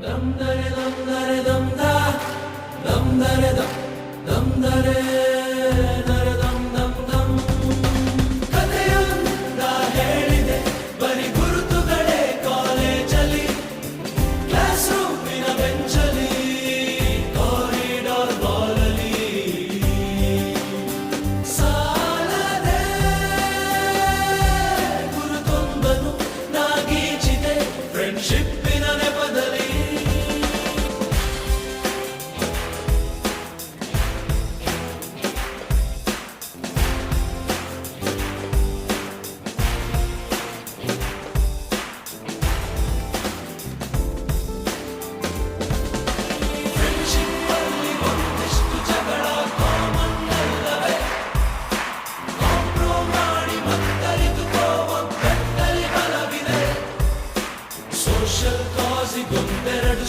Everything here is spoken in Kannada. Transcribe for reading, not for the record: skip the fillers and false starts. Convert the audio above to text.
dum dare dum dare dum da dum dare dum dare dare dum dum dum ಕಥೆಯೊಂದ ಹೇಳಿದೆ ಬರಿ ಗುರುತುಗಳೇ ಕಾಲೇಜಲ್ಲಿ ಕ್ಲಾಸ್ ರೂಮಿನ ಬೆಂಚಲ್ಲಿ ಕಾರಿಡಾರ್ ಬಾಲಲ್ಲಿ ಸಾಲದೆ ಗುರುತೊಂದನು ನಾಗೀಚಿದೆ ಫ್ರೆಂಡ್ಶಿಪ್ಪಿನ ನೆಪದಲ್ಲಿ ಫ್ರೆಂಡ್ಶಿಪ್ಪಲ್ಲಿ ಒಂದಿಷ್ಟು ಜಗಳ ಕಾಮನ್ ಅಲ್ಲವೇ ಕಾಂಪ್ರೋ ಮಾಡಿ ಮತ್ತರಿತುಕೋ ಒಗ್ಗಟ್ಟಲ್ಲಿ ಬಲವಿದೆ ಸೋಷಲ್ ಕಾಸಿಗೊಂದೆರಡು